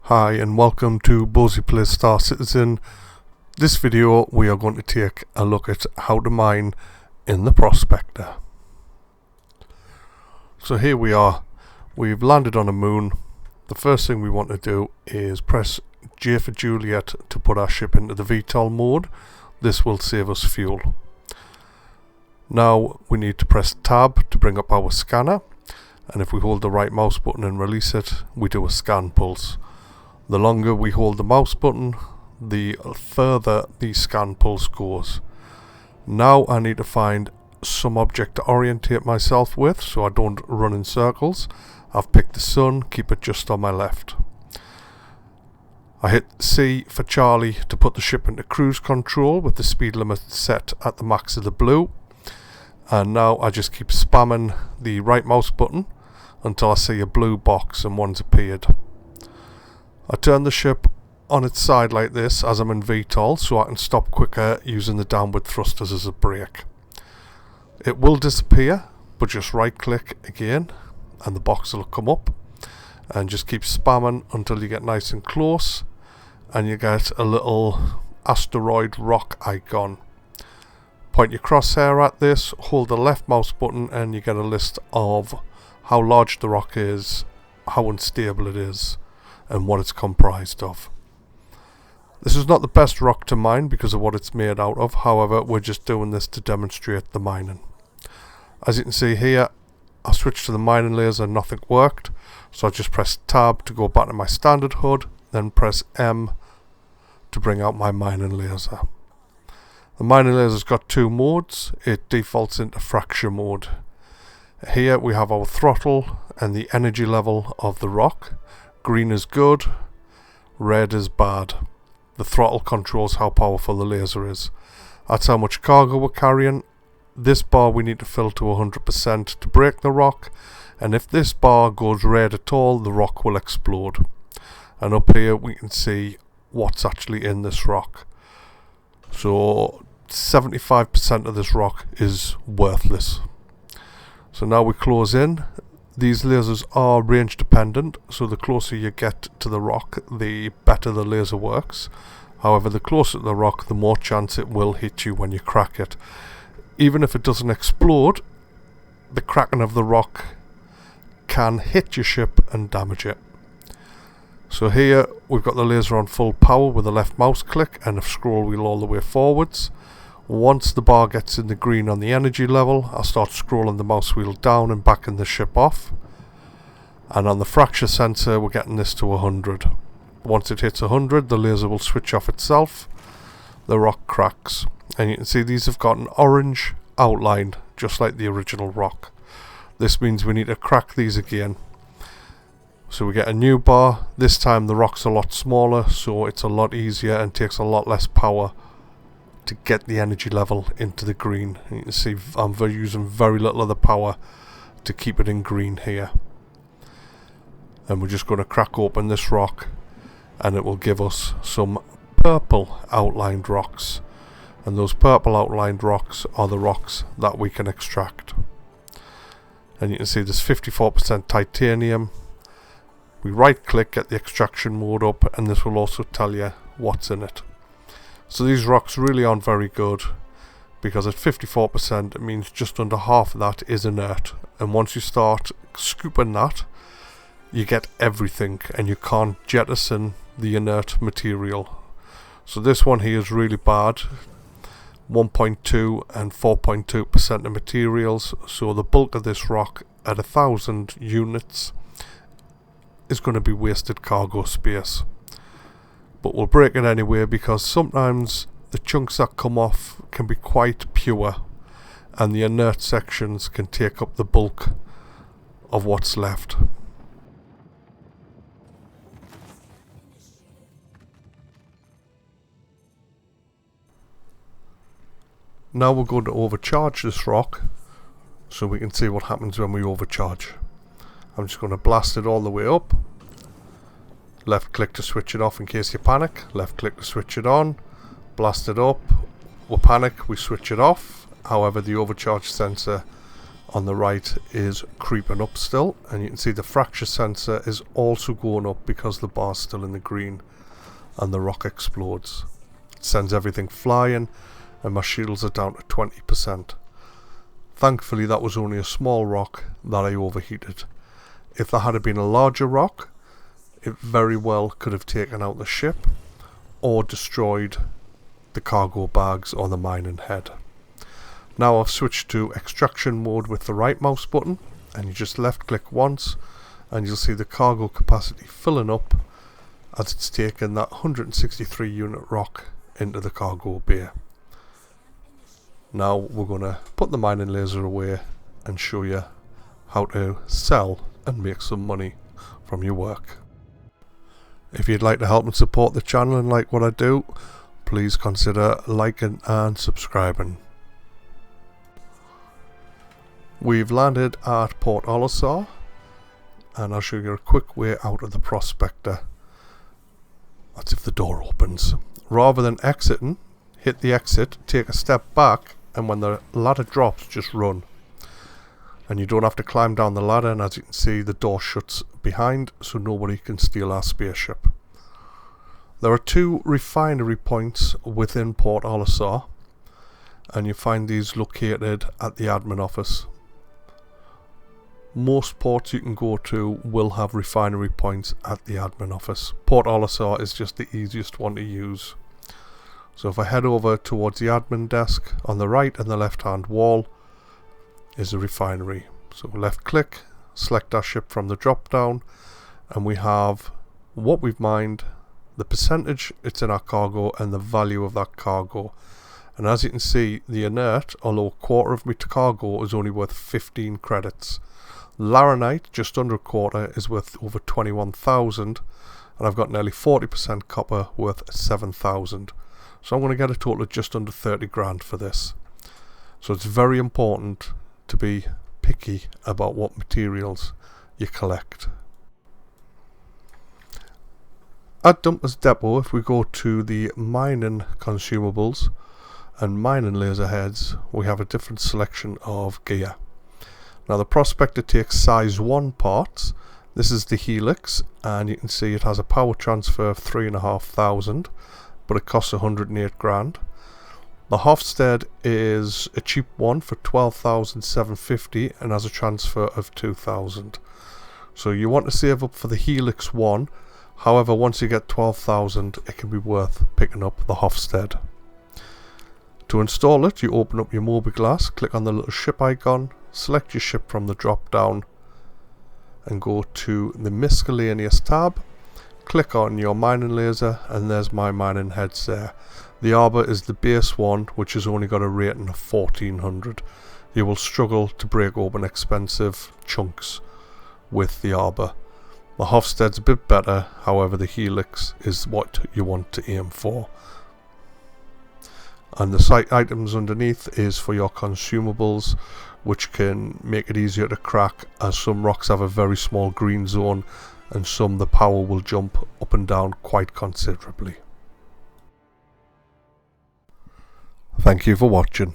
Hi and welcome to Bozy Plays Star Citizen. This video we are going to take a look at how to mine in the Prospector. So here we are, we've landed on a moon. The first thing we want to do is press J for Juliet to put our ship into the VTOL mode. This will save us fuel. Now we need to press Tab to bring up our scanner, and if we hold the right mouse button and release it, we do a scan pulse. The longer we hold the mouse button, the further the scan pulse goes. Now I need to find some object to orientate myself with so I don't run in circles. I've picked the sun, keep it just on my left. I hit C for Charlie to put the ship into cruise control with the speed limit set at the max of the blue. And now I just keep spamming the right mouse button until I see a blue box and one's appeared. I turn the ship on its side like this as I'm in VTOL so I can stop quicker using the downward thrusters as a brake. It will disappear, but just right click again and the box will come up, and just keep spamming until you get nice and close and you get a little asteroid rock icon. Point your crosshair at this, hold the left mouse button and you get a list of how large the rock is, how unstable it is, and what it's comprised of. This is not the best rock to mine because of what it's made out of, however we're just doing this to demonstrate the mining. As you can see here, I switched to the mining laser and nothing worked, so I just pressed Tab to go back to my standard HUD, then press M to bring out my mining laser. The mining laser's got two modes. It defaults into fracture mode. Here we have our throttle and the energy level of the rock. Green is good, red is bad. The throttle controls how powerful the laser is. That's how much cargo we're carrying. This bar we need to fill to 100% to break the rock, and if this bar goes red at all, the rock will explode. And up here we can see what's actually in this rock. So 75% of this rock is worthless. So now we close in. These lasers are range dependent, so the closer you get to the rock, the better the laser works. However, the closer to the rock, the more chance it will hit you when you crack it. Even if it doesn't explode, the cracking of the rock can hit your ship and damage it. So here we've got the laser on full power with the left mouse click and a scroll wheel all the way forwards. Once the bar gets in the green on the energy level, I'll start scrolling the mouse wheel down and backing the ship off. And on the fracture sensor, we're getting this to 100. Once it hits 100, the laser will switch off itself. The rock cracks. And you can see these have got an orange outline, just like the original rock. This means we need to crack these again. So we get a new bar. This time the rock's a lot smaller, so it's a lot easier and takes a lot less power to get the energy level into the green. You can see I'm using very little of the power to keep it in green here. And we're just going to crack open this rock and it will give us some purple outlined rocks. And those purple outlined rocks are the rocks that we can extract. And you can see there's 54% titanium. We right click, get the extraction mode up, and this will also tell you what's in it. So these rocks really aren't very good, because at 54% it means just under half of that is inert, and once you start scooping that, you get everything and you can't jettison the inert material. So this one here is really bad, 1.2 and 4.2% of materials, so the bulk of this rock at 1,000 units is going to be wasted cargo space. But we'll break it anyway because sometimes the chunks that come off can be quite pure and the inert sections can take up the bulk of what's left. Now we're going to overcharge this rock so we can see what happens when we overcharge. I'm just going to blast it all the way up. Left click to switch it off in case you panic. Left click to switch it on. Blast it up. We panic, we switch it off. However, the overcharge sensor on the right is creeping up still, and you can see the fracture sensor is also going up because the bar's still in the green and the rock explodes. It sends everything flying and my shields are down to 20%. Thankfully that was only a small rock that I overheated. If there had been a larger rock, it very well could have taken out the ship or destroyed the cargo bags or the mining head. Now I've switched to extraction mode with the right mouse button, and you just left click once and you'll see the cargo capacity filling up as it's taken that 163 unit rock into the cargo bay. Now we're going to put the mining laser away and show you how to sell and make some money from your work. If you'd like to help and support the channel and like what I do, please consider liking and subscribing. We've landed at Port Olisar, and I'll show you a quick way out of the Prospector. That's if the door opens. Rather than exiting, hit the exit, take a step back, and when the ladder drops, just run. And you don't have to climb down the ladder, and as you can see, the door shuts behind so nobody can steal our spaceship. There are 2 refinery points within Port Olisar, and you find these located at the admin office. Most ports you can go to will have refinery points at the admin office. Port Olisar is just the easiest one to use. So if I head over towards the admin desk, on the right and the left hand wall is a refinery. So left click, select our ship from the drop down, and we have what we've mined, the percentage it's in our cargo, and the value of that cargo. And as you can see, the inert, or low quarter of meter cargo, is only worth 15 credits. Laranite, just under a quarter, is worth over 21,000, and I've got nearly 40% copper worth 7,000. So I'm going to get a total of just under 30 grand for this. So it's very important to be picky about what materials you collect. At Dumper's Depot, if we go to the mining consumables and mining laser heads, we have a different selection of gear. Now the Prospector takes size 1 parts. This is the Helix, and you can see it has a power transfer of 3,500, but it costs 108 grand. The Hofstede is a cheap one for 12,750 and has a transfer of 2,000. So you want to save up for the Helix 1. However, once you get 12,000, it can be worth picking up the Hofstede. To install it, you open up your mobiGlas, click on the little ship icon, select your ship from the drop down and go to the miscellaneous tab, click on your mining laser, and there's my mining heads there. The arbor is the base one, which has only got a rating of 1400. You will struggle to break open expensive chunks with the arbor. The Hofstede's a bit better, however the Helix is what you want to aim for. And the site items underneath is for your consumables, which can make it easier to crack, as some rocks have a very small green zone and some the power will jump up and down quite considerably. Thank you for watching.